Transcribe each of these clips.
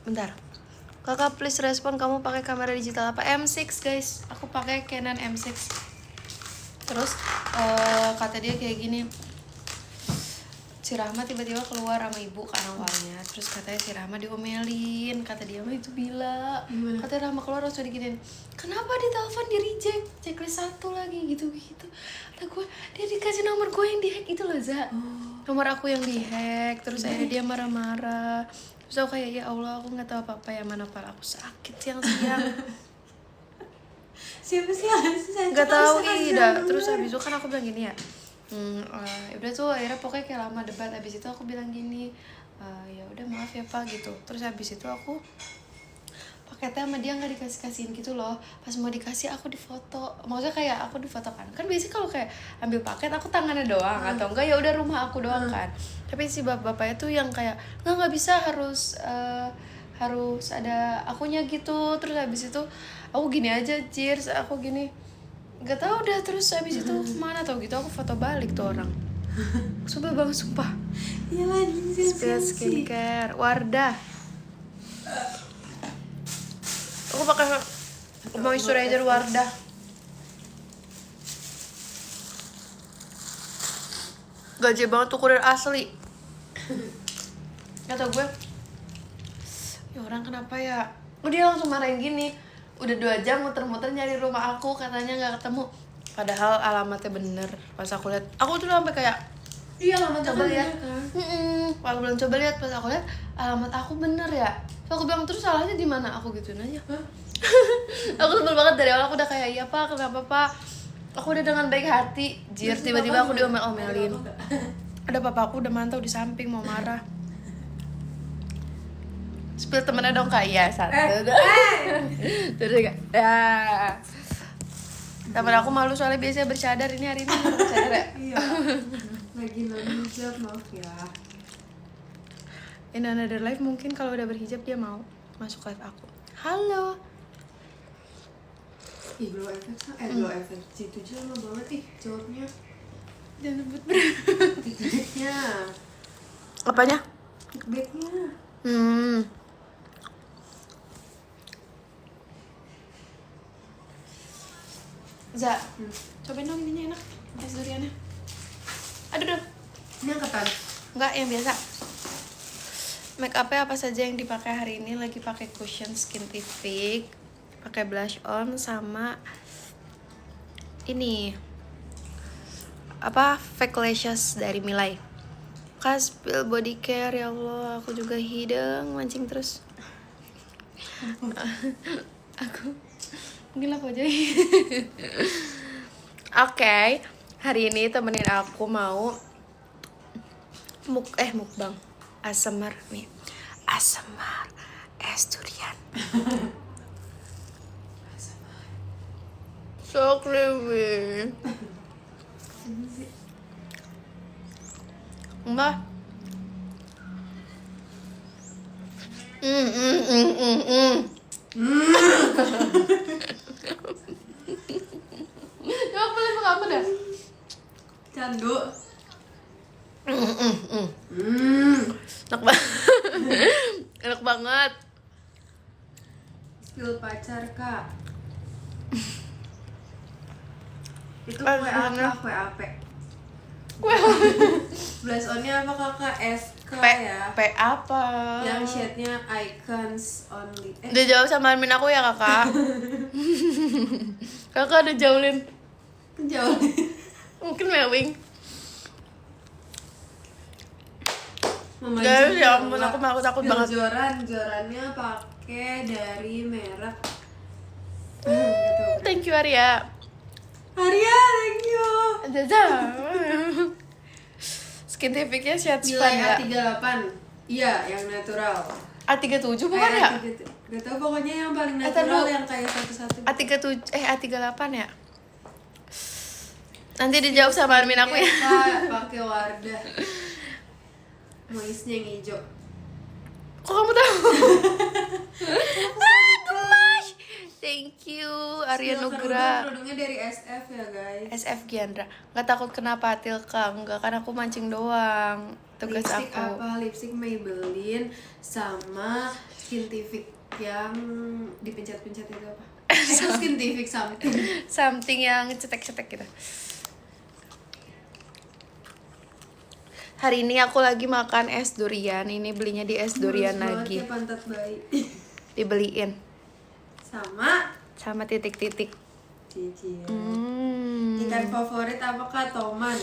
Bentar. Kakak please respon, kamu pakai kamera digital apa? M6 guys, aku pakai Canon M6. Terus kata dia kayak gini, si Rahma tiba-tiba keluar sama ibu kan awalnya. Terus katanya si Rahma diomelin, kata dia mah itu bila. Kata Rahma keluar langsung diginin, kenapa ditelepon di reject, checklist 1 lagi gitu-gitu. Kata gue, dia dikasih nomor gue yang dihack itu loh Za. Nomor aku yang dihack. Terus akhirnya dia marah-marah. Terus aku kayak, ya Allah aku gak tahu apa-apa ya, mana pala aku sakit siang-siang. Siapa sih yang Gak tahu Ida. Terus habis itu kan aku bilang gini ya, udah tuh akhirnya pokoknya kayak lama debat. Habis itu aku bilang gini, ya udah maaf ya Pak gitu. Terus habis itu aku paketnya sama dia nggak dikasih-kasihin gitu loh. Pas mau dikasih aku difoto, maksudnya kayak aku difoto kan biasanya kalau kayak ambil paket aku tangannya doang, atau enggak ya udah rumah aku doang kan. Tapi si bapaknya tuh yang kayak nggak bisa, harus ada akunya gitu. Terus habis itu aku gini aja, cheers, aku gini nggak tahu udah. Terus habis itu mana tau gitu aku foto balik tuh orang. Sumpah bang, sumpah. Iya lagi Skincare Wardah. Aku pakai moisturizer Wardah. Gaje banget tuh, kurir asli. Kata gue, ya orang kenapa ya? Dia langsung marahin gini, udah 2 jam muter-muter nyari rumah aku, katanya nggak ketemu. Padahal alamatnya bener. Pas aku lihat, aku tuh sampai kayak, iya alamatnya coba kan lihat. kan. Aku bilang coba lihat, pas aku lihat alamat aku bener ya. Terus aku bilang terus salahnya di mana? Aku gituin aja. Aku sebel banget dari awal, aku udah kayak, iya Pak, kenapa Pak? Aku udah dengan baik hati, jir, tiba-tiba aku diomel-omelin. Ada papa aku udah mantau di samping mau marah. Spill temennya dong Kak, iya satu. Terus Kak, ya. Temen aku malu soalnya biasanya bercadar, ini hari ini nggak bercadar ya. Iya. Lagi non-hijab, maaf ya. In another life mungkin kalau udah berhijab dia mau masuk live aku. Halo. Ih, glow effect kan? Glow effect situ aja lama banget ih jawabnya. Jangan sebut Clickbaitnya. apanya? Clickbaitnya. Za, cobain dong ininya, enak es duriannya. Aduh dong. Ini angkatan? Enggak, yang biasa. Make up-nya apa saja yang dipakai hari ini? Lagi pakai cushion Skintific, pakai blush on, sama ini apa, fake lashes dari Milai. Spill body care, ya Allah, aku juga hidung mancing terus. Aku mungkin apa aja. Oke, hari ini temenin aku mau mukbang ASMR nih. ASMR es durian. So creamy. Mbak. Ya aku boleh makan apa dah? Candu. Enak banget. Enak banget. Skill pacar kak. Itu kue apa? Kue ape? Blush on-nya apa kakak? SK ya? P apa? Yang shade-nya icons only. Udah jawab sama admin aku ya kakak. Kakak udah jauhin. Jauh. Mungkin mewing. Memancing Guys, ya ampun, juga. aku takut banget. Jorannya pakai dari merek. Thank you Arya. Arya, thank you. Jaja. Skintificnya shade span ya. A38. Iya, yang natural. A37 bukan ya? Gak tau, pokoknya yang paling natural yang kayak satu-satu. A37 A38 ya? Nanti dijawab sama admin aku ya. Pakai Wardah. Moistnya yang hijau. Kok kamu tahu? Gemas. Thank you Arya Nugra. Kerudungnya dari SF ya guys. SF Giandra. Nggak takut kena patil kak? Enggak, kan aku mancing doang. tugas lipstick aku. apa? Lipstick Maybelline sama Skintific yang dipencet-pencet itu apa? Itu Skintific something. Something yang cetek-cetek gitu. Hari ini aku lagi makan es durian. Ini belinya di es durian Mulus lagi. banget kayak pantat bayi. Dibeliin Sama titik-titik. cicil. Hmm. Ikan favorit apakah Toman?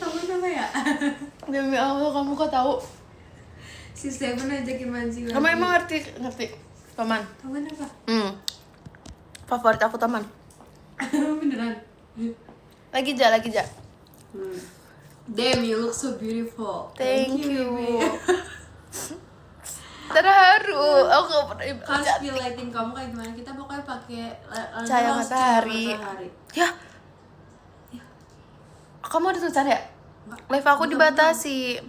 Toman apa ya? Demi Allah kamu kok tahu? Si Steven ajakin mancing. Kamu emang ngerti teman? Toman apa? Favorit aku teman. Beneran. Lagi ja. Damn, you look so beautiful. Thank you. baby. Terharu. Aku gak pernah Kalau baca. spill lighting kamu kayak gimana? Kita pokoknya pakai Cahaya harus matahari. Ya. Kamu ada tulisan ya? Live aku dibatasi.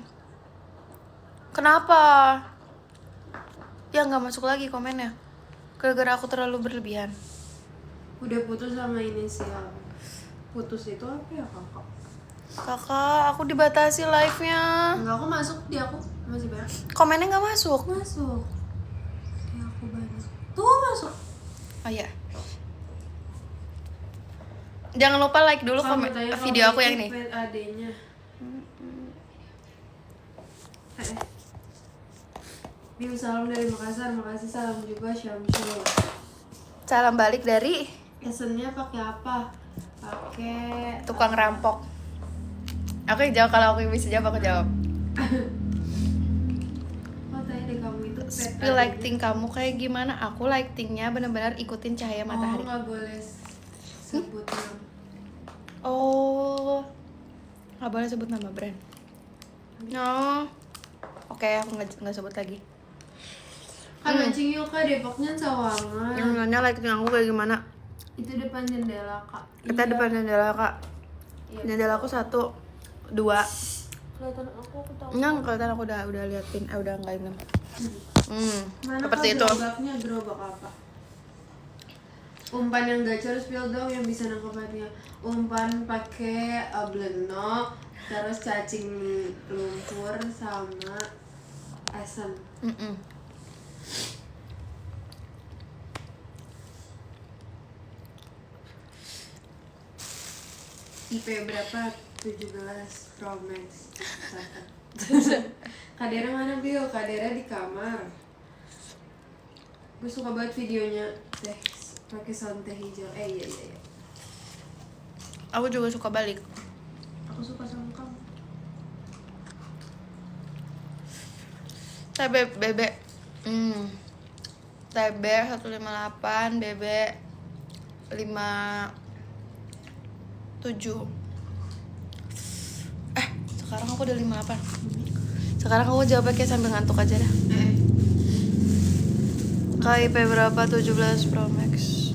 Kenapa? Ya nggak masuk lagi komennya. Gara-gara aku terlalu berlebihan. Udah putus sama inisial. Putus itu apa ya kakak? Kakak, aku dibatasi live-nya. Enggak, aku masuk di aku masih banyak. Komennya nggak masuk. Masuk. Di aku banyak. Tuh masuk. Oh iya. Jangan lupa like dulu Kamu tanya video kalau aku yang ini. pet adenya. Bim, salam dari Makassar. Makasih, salam juga Syamsul. Salam balik dari Pesennya pakai apa? Pakai tukang rampok. Aku yang jawab, kalau aku yang bisa jawab aku jawab. Oh, tanya deh kamu itu pet Spill lighting kamu kayak gimana? Aku lightingnya benar-benar ikutin cahaya matahari. Oh, nggak boleh sebut nama. Oh, nggak boleh sebut nama brand. No, oke, aku nggak sebut lagi. Kan mancing yuk kak, Depoknya Sawangan. Yang nanya lighting aku kayak gimana? Itu depan jendela kak. Kita Iya. depan jendela kak. Iya. Jendela aku 1, 2. Kelihatan aku tahu. Enggak kelihatan, aku udah liatin. Udah nggak ini. Mana Seperti kak itu. gerobaknya? Gerobak apa? Umpan yang gacor, spill dong yang bisa nangkepannya. Umpan pakai bleno, terus cacing lumpur sama asam. IP berapa? 17 Pro Max. Kadera mana Bio? Kadera di kamar. Gue suka banget videonya teh pakai sound teh hijau. Iya. Aku juga suka balik. Aku suka sama kamu. TB BB. TB 158, BB 57. Sekarang aku udah 58. Sekarang aku jawabnya kayak sambil ngantuk aja dah. KIP berapa? 17 Pro Max.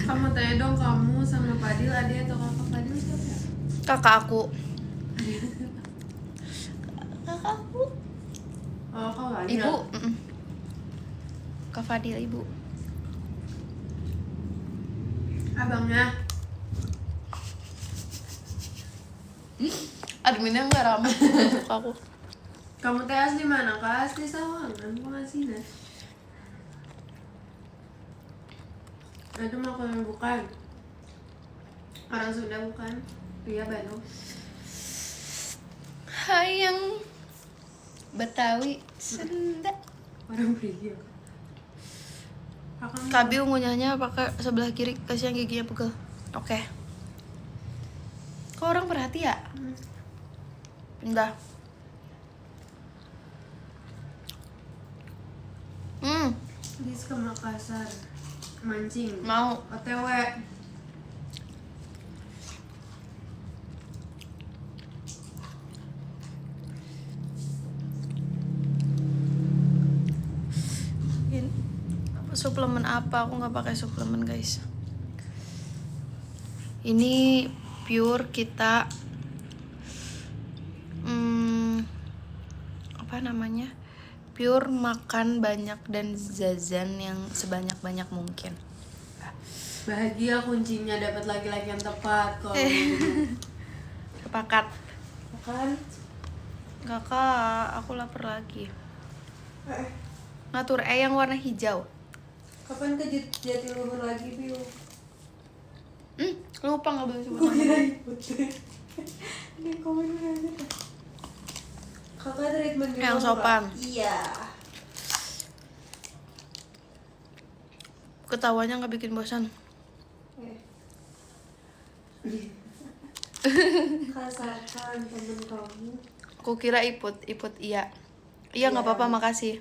Kamu tanya dong, kamu sama Fadil adik atau kakak? Fadil siapa ya? Kakak aku. Kakak aku. Oh, kak Fadil. Ibu. Kak Fadil ibu. Abangnya. Adminnya nggak ramah untuk aku. Kamu teh asli mana? Kak asli Sawangan, Pengasinan. Itu mah kalau bukan. Orang Sunda bukan? Iya, Bandung. Hayang Betawi Sunda. Orang Priok. Kakak Kabi ngunyahnya pakai sebelah kiri, kasihan giginya pegel. Oke. Kok orang perhati ya? Pindah. Dis ke Makassar mancing. Mau. OTW. Suplemen apa? Aku nggak pakai suplemen guys. Ini pure kita apa namanya? Pure makan banyak dan zazan yang sebanyak-banyak mungkin. Bahagia kuncinya dapat laki-laki yang tepat kalau Sepakat. Makan. Kakak, aku lapar lagi. Natur yang warna hijau. Kapan ke Jatiluhur lagi, Piu? Lupa nggak boleh sebut Gue nama. kira putih. Ini komen aja. Kakak treatment di Yang rumah, sopan. Kak? Iya. Ketawanya nggak bikin bosan. Kasakan temen kamu. Aku kira Iput iya. Iya nggak apa-apa, makasih.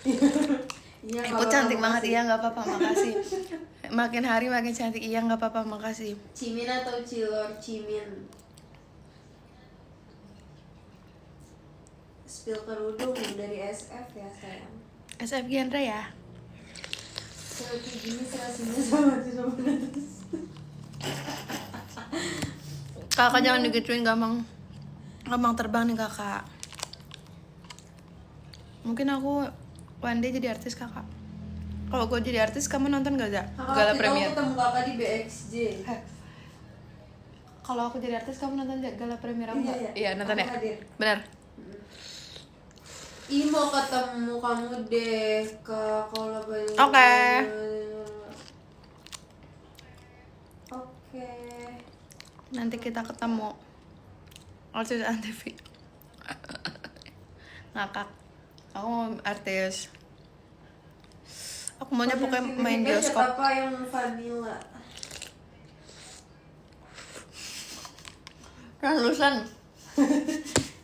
Iya, Iput kalau cantik kamu banget, masih iya nggak apa-apa, makasih. Makin hari makin cantik, iya nggak apa-apa, makasih. Cimin atau Cilor? Cimin. Spill kerudung dari SF ya sayang. SF Genre ya. Kalau kayak gini serasinya sama atas. Kakak jangan digituin, gampang terbang nih kakak. Mungkin aku one day jadi artis kakak. Kalau gue jadi artis, kamu nonton gak, Za? Gala Premier. Aku ketemu kakak di BXJ. Kalau aku jadi artis, kamu nonton Gala Premier aku nggak? Iya. Iya, nonton Aku ya? hadir. Benar. Ih, mau ketemu kamu deh, Kak. Kalau banyak. Oke. Oke. Nanti kita ketemu. Artis TV. Ngakak. Aku mau artis. Aku maunya pokoknya main bioskop. Apa yang vanilla? Translucent.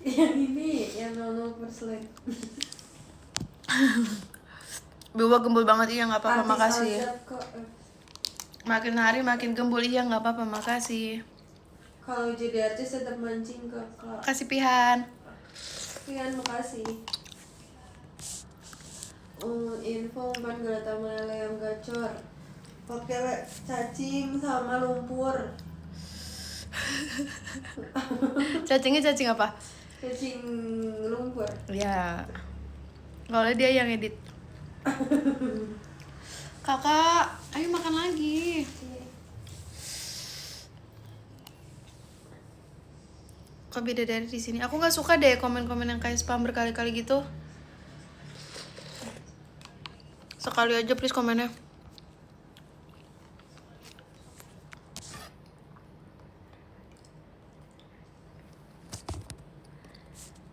Yang ini, yang 00%. Biwa gembul banget, iya nggak apa-apa, Artis makasih. Azab kok. Makin hari makin gembul, iya nggak apa-apa, makasih. Kalau jadi artis tetap mancing kakak. Kasih Pihan. Pian, makasih. Info umpan Galata Mele yang gacor. Pakai cacing sama lumpur. Cacingnya cacing apa? Cacing lumpur. Ya. Kalau dia yang edit. Kakak, ayo makan lagi. Kok beda dari di sini? Aku nggak suka deh komen-komen yang kayak spam berkali-kali gitu. Sekali aja please komennya.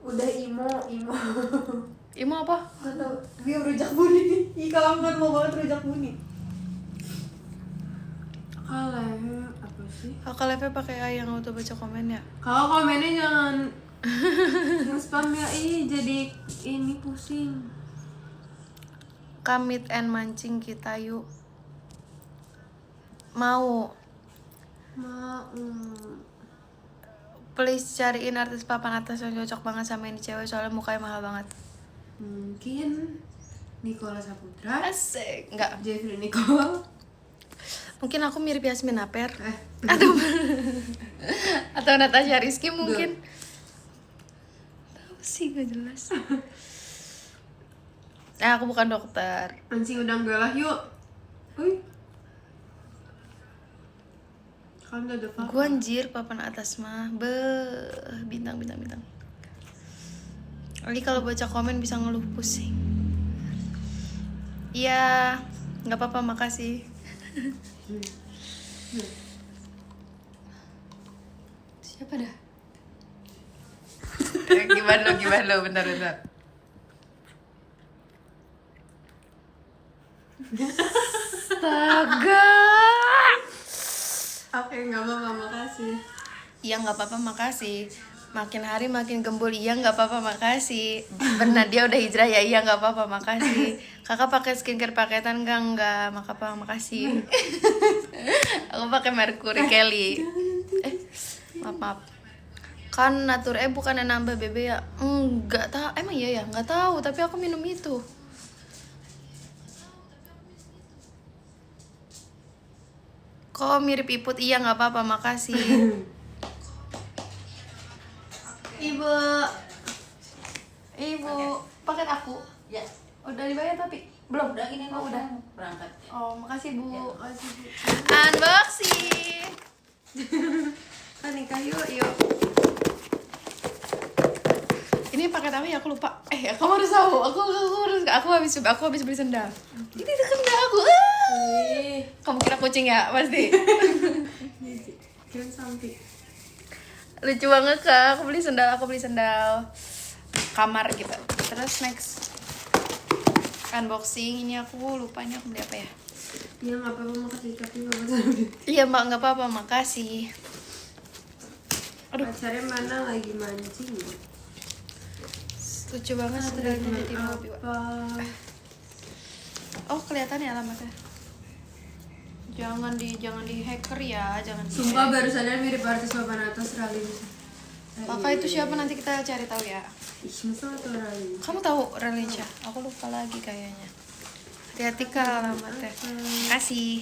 Udah imo. Imo apa? Gak tau, dia rujak buni nih. Ih, kalau nggak mau banget rujak buni. Kalau apa sih? Kakak Leve pakai AI yang auto baca komen ya? Kalau komennya jangan nge-spam ya, jadi ini pusing. Kamit and mancing kita yuk. Mau. Please cariin artis papan atas yang cocok banget sama ini cewek, soalnya mukanya mahal banget. Mungkin Nicola Saputra, Asik. Enggak. Jeffrey Nicole. Mungkin aku mirip Yasmin Aper. Atau Natasha Rizky mungkin. Tahu sih, gak jelas. Aku bukan dokter. Mancing udang galah yuk. Uy. Kan udah ada apa? Gua anjir papan atas mah. Bintang. Lagi kalau baca komen bisa ngeluh pusing. Iya, nggak apa-apa, makasih. Siapa dah? Gimana lo, bentar. Astaga. Oke, nggak apa-apa, makasih. Iya nggak apa-apa, makasih. Makin hari makin gembul, iya nggak apa-apa, makasih. Benar dia udah hijrah ya, iya nggak apa-apa, makasih. Kakak pakai skincare paketan enggak? Makasih. Aku pakai Mercury Kelly. Maaf. Kan Natur bukannya nambah BB ya? Enggak tahu, emang iya ya? Nggak tahu, tapi aku minum itu. Kok mirip Iput? Iya nggak apa-apa, makasih. Ibu, paket aku. Ya, Udah dibayar tapi belum. udah gini Oh, udah. berangkat. Oh, makasih Bu. Ya. Makasih, Bu. Unboxing. Kan nikah yuk. Ini paket apa ya? Aku lupa. Kamu harus tahu. Aku habis beli sendal. Ini sendal aku. Ih, Kamu kira kucing ya? Pasti. jangan sampai. Lucu banget Kak. Aku beli sendal kamar gitu. Terus next unboxing. Ini aku lupa ini aku beli apa ya? Ya nggak apa-apa, makasih tapi nggak tahu deh. Iya Mbak, nggak apa-apa, makasih. Aduh, Pacarnya mana lagi mancing? lucu banget sendalnya jadi mobil. Apa? Oh kelihatan ya alamatnya. Jangan di hacker ya, jangan di. Sumpah baru sadar mirip artis papan atas Ralin. Kakak itu siapa nanti kita cari tahu ya. Ih, masa atau Ralin? Kamu tahu Ralinsya? Aku lupa lagi kayaknya. Hati-hati Kak alamatnya. Makasih.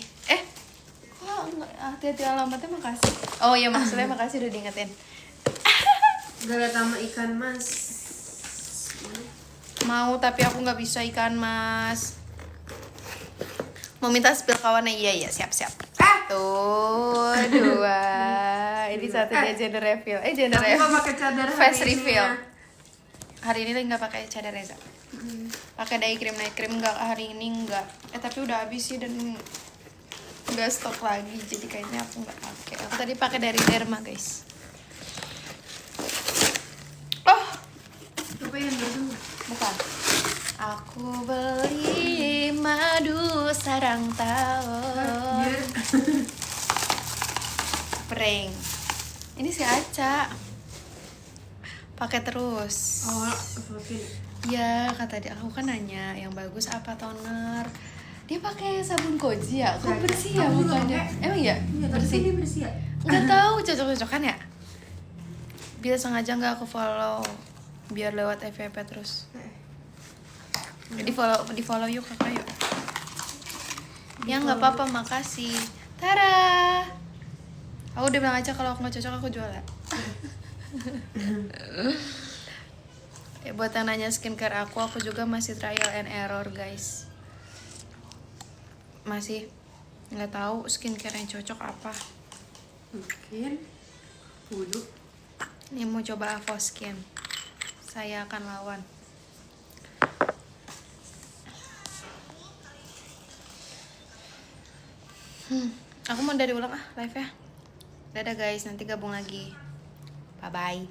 Kok enggak hati-hati alamatnya makasih. Oh iya maksudnya makasih udah diingetin. Galet sama ikan mas. Mau tapi aku nggak bisa ikan mas. Mau minta spill kawannya, iya siap. Tuh 2. Ini satu dia gender reveal. Gender Aku reveal. nggak pakai cadar Face hari ini reveal. ya. Hari ini lagi nggak pakai cadar Reza. Pakai day cream nggak hari ini nggak. Tapi udah habis sih dan nggak stok lagi. Jadi kayaknya aku nggak pakai. Aku tadi pakai dari Derma guys. Oh Apa yang bersama? bukan. Aku beli madu sarang tawon. Biar Prank. Ini si Aca. Pakai terus. awal Sofin. Ya, kata dia, aku kan nanya yang bagus apa toner. Dia pakai sabun koji ya? Kok bersih ya Aku juga mukanya? pakai. Emang iya? Iya, tapi Bersih. dia bersih ya. Nggak tahu cocok-cocokan ya? Biar sengaja nggak aku follow biar lewat FYP terus. Di follow yuk kakak yuk. Ya nggak apa-apa, makasih. Tara. Aku udah bilang aja kalau aku nggak cocok aku jual ya. Ya buat yang nanya skincare aku juga masih trial and error guys. Masih nggak tahu skincare yang cocok apa. Mungkin wudhu. Ini mau coba Avoskin. Saya akan lawan. Aku mau dari ulang live ya. Dadah guys, nanti gabung lagi. Bye bye.